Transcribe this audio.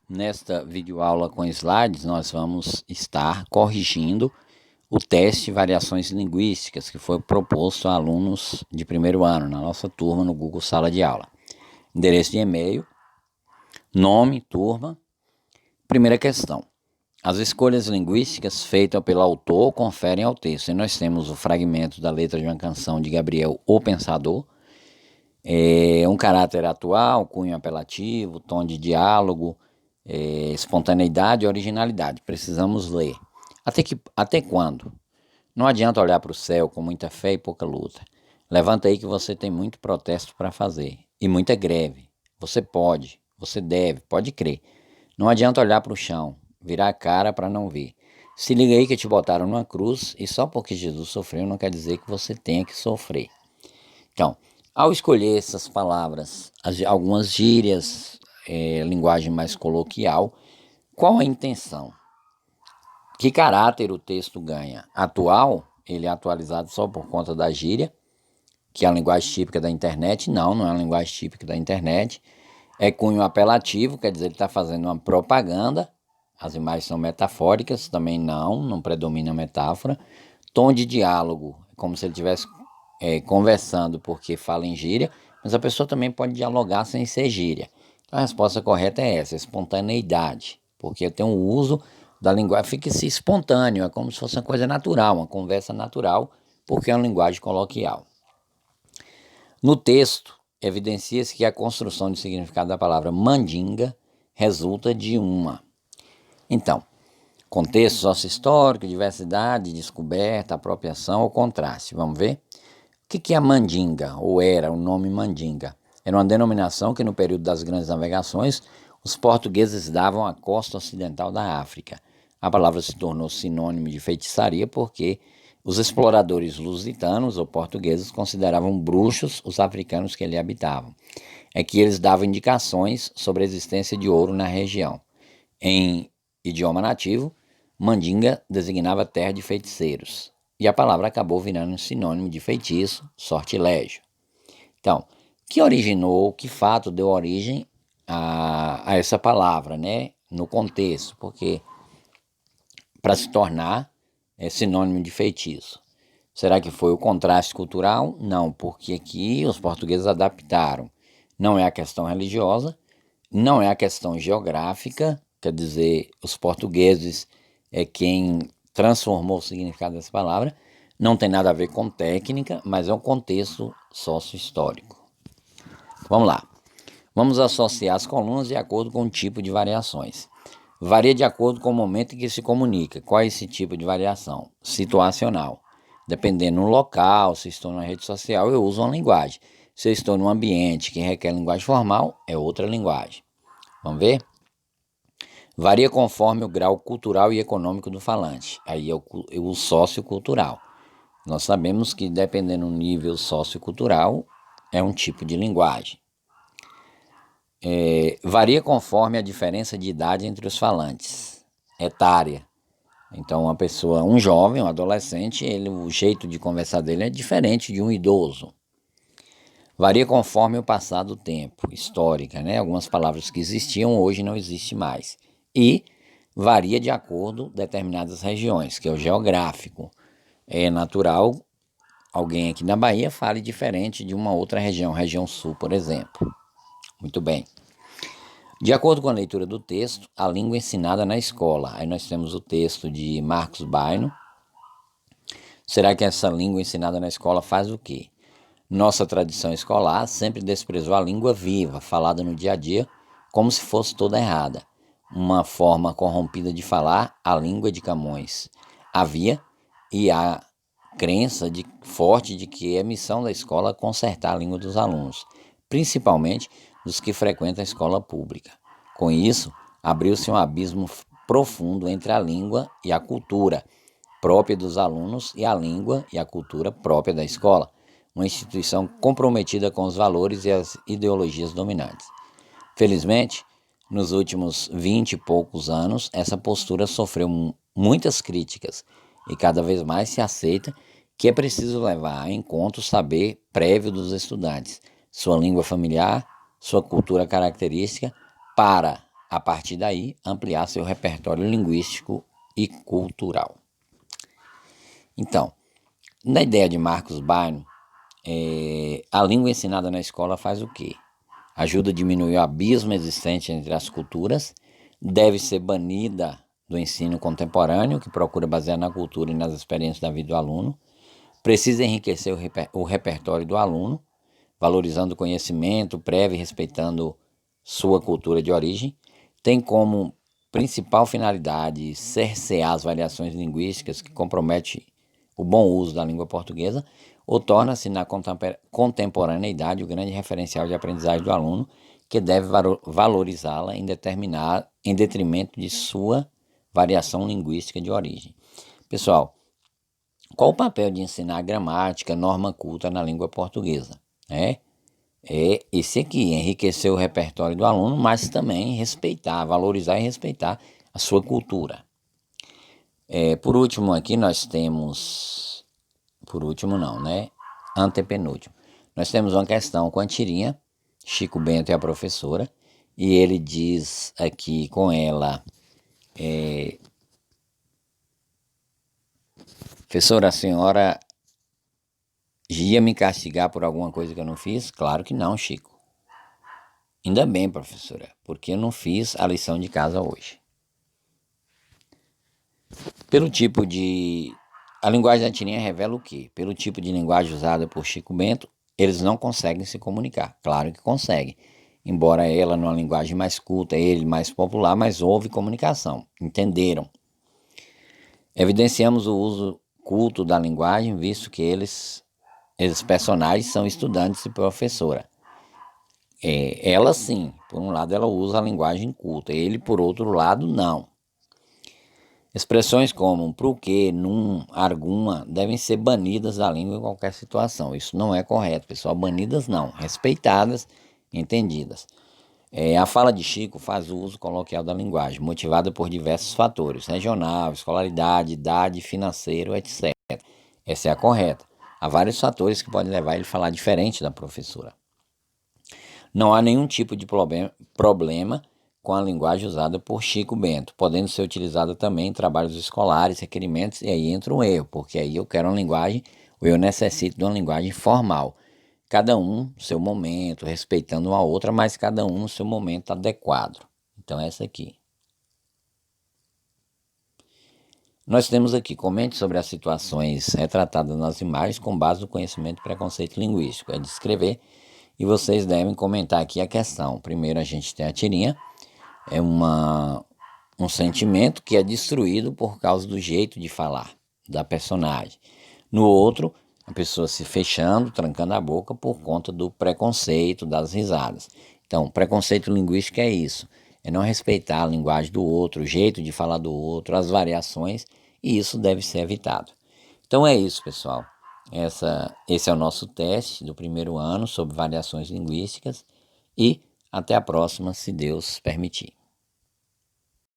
Nesta videoaula com slides, nós vamos estar corrigindo o teste Variações Linguísticas que foi proposto a alunos de primeiro ano na nossa turma no Google Sala de Aula. Endereço de e-mail, nome, turma. Primeira questão. As escolhas linguísticas feitas pelo autor conferem ao texto. E nós temos o fragmento da letra de uma canção de Gabriel O Pensador, um caráter atual, cunho apelativo, tom de diálogo, espontaneidade e originalidade. Precisamos ler. Até quando? Não adianta olhar para o céu com muita fé e pouca luta. Levanta aí que você tem muito protesto para fazer e muita greve. Você pode, você deve, pode crer. Não adianta olhar para o chão, virar a cara para não ver. Se liga aí que te botaram numa cruz e só porque Jesus sofreu não quer dizer que você tenha que sofrer. Então, ao escolher essas palavras, algumas gírias, linguagem mais coloquial, qual a intenção? Que caráter o texto ganha? Atual? Ele é atualizado só por conta da gíria, que é a linguagem típica da internet? Não é a linguagem típica da internet. É cunho apelativo, quer dizer, ele está fazendo uma propaganda. As imagens são metafóricas, também não predomina a metáfora. Tom de diálogo, como se ele estivesse conversando porque fala em gíria, mas a pessoa também pode dialogar sem ser gíria. Então a resposta correta é essa, espontaneidade, porque tem um uso da linguagem, fica-se espontâneo, é como se fosse uma coisa natural, uma conversa natural, porque é uma linguagem coloquial. No texto, evidencia-se que a construção de significado da palavra mandinga resulta de uma. Então, contexto sócio-histórico, diversidade, descoberta, apropriação ou contraste. Vamos ver? O que é a mandinga, ou era o nome mandinga? Era uma denominação que no período das grandes navegações os portugueses davam à costa ocidental da África. A palavra se tornou sinônimo de feitiçaria porque os exploradores lusitanos ou portugueses consideravam bruxos os africanos que ali habitavam. É que eles davam indicações sobre a existência de ouro na região. Em idioma nativo, mandinga designava terra de feiticeiros. E a palavra acabou virando um sinônimo de feitiço, sortilégio. Então, que fato deu origem a essa palavra, né? No contexto, porque para se tornar sinônimo de feitiço. Será que foi o contraste cultural? Não, porque aqui os portugueses adaptaram. Não é a questão religiosa, não é a questão geográfica, quer dizer, os portugueses é quem transformou o significado dessa palavra, não tem nada a ver com técnica, mas é um contexto sócio-histórico. Vamos lá. Vamos associar as colunas de acordo com o tipo de variações. Varia de acordo com o momento em que se comunica. Qual é esse tipo de variação? Situacional. Dependendo do local, se estou na rede social, eu uso uma linguagem. Se eu estou num ambiente que requer linguagem formal, é outra linguagem. Vamos ver? Varia conforme o grau cultural e econômico do falante. Aí é o sociocultural. Nós sabemos que dependendo do nível sociocultural, é um tipo de linguagem. Varia conforme a diferença de idade entre os falantes. Etária. Então, uma pessoa, um jovem, um adolescente, o jeito de conversar dele é diferente de um idoso. Varia conforme o passar do tempo, histórica, né? Algumas palavras que existiam hoje não existem mais. E varia de acordo com determinadas regiões, que é o geográfico. É natural alguém aqui na Bahia fale diferente de uma outra região, região sul, por exemplo. Muito bem. De acordo com a leitura do texto, a língua ensinada na escola. Aí nós temos o texto de Marcos Baino. Será que essa língua ensinada na escola faz o quê? Nossa tradição escolar sempre desprezou a língua viva, falada no dia a dia, como se fosse toda errada. Uma forma corrompida de falar a língua de Camões. Havia e há crença forte de que é missão da escola consertar a língua dos alunos, principalmente dos que frequentam a escola pública. Com isso, abriu-se um abismo profundo entre a língua e a cultura própria dos alunos e a língua e a cultura própria da escola, uma instituição comprometida com os valores e as ideologias dominantes. Felizmente, nos últimos 20 e poucos anos, essa postura sofreu muitas críticas e cada vez mais se aceita que é preciso levar em conta o saber prévio dos estudantes, sua língua familiar, sua cultura característica, para a partir daí, ampliar seu repertório linguístico e cultural. Então, na ideia de Marcos Bynum, a língua ensinada na escola faz o quê? Ajuda a diminuir o abismo existente entre as culturas, deve ser banida do ensino contemporâneo, que procura basear na cultura e nas experiências da vida do aluno, precisa enriquecer o repertório do aluno, valorizando o conhecimento prévio e respeitando sua cultura de origem, tem como principal finalidade cercear as variações linguísticas que comprometem o bom uso da língua portuguesa, ou torna-se na contemporaneidade o grande referencial de aprendizagem do aluno, que deve valorizá-la em detrimento de sua variação linguística de origem. Pessoal, qual o papel de ensinar gramática, norma culta na língua portuguesa? É esse aqui, enriquecer o repertório do aluno, mas também respeitar, valorizar e respeitar a sua cultura. Por último aqui nós temos, antepenúltimo. Nós temos uma questão com a tirinha, Chico Bento e a professora, e ele diz aqui com ela, professora, a senhora ia me castigar por alguma coisa que eu não fiz? Claro que não, Chico. Ainda bem, professora, porque eu não fiz a lição de casa hoje. A linguagem da tirinha revela o quê? Pelo tipo de linguagem usada por Chico Bento, eles não conseguem se comunicar. Claro que conseguem. Embora ela numa linguagem mais culta, ele mais popular, mas houve comunicação. Entenderam? Evidenciamos o uso culto da linguagem, visto que esses personagens são estudantes e professora. Ela sim, por um lado ela usa a linguagem culta, ele por outro lado não. Expressões como pro que, num, arguma, devem ser banidas da língua em qualquer situação. Isso não é correto, pessoal. Banidas não, respeitadas, entendidas. A fala de Chico faz o uso coloquial da linguagem, motivada por diversos fatores, regional, escolaridade, idade, financeiro, etc. Essa é a correta. Há vários fatores que podem levar ele a falar diferente da professora. Não há nenhum tipo de problema com a linguagem usada por Chico Bento, podendo ser utilizada também em trabalhos escolares, requerimentos, e aí entra um erro, porque aí eu quero uma linguagem, ou eu necessito de uma linguagem formal. Cada um no seu momento, respeitando uma outra, mas cada um no seu momento adequado. Então essa aqui. Nós temos aqui, comente sobre as situações retratadas nas imagens com base no conhecimento e preconceito linguístico. É de escrever e vocês devem comentar aqui a questão. Primeiro a gente tem a tirinha, um sentimento que é destruído por causa do jeito de falar da personagem. No outro, a pessoa se fechando, trancando a boca por conta do preconceito, das risadas. Então, preconceito linguístico é isso, é não respeitar a linguagem do outro, o jeito de falar do outro, as variações, e isso deve ser evitado. Então é isso, pessoal. Esse é o nosso teste do primeiro ano sobre variações linguísticas e até a próxima, se Deus permitir.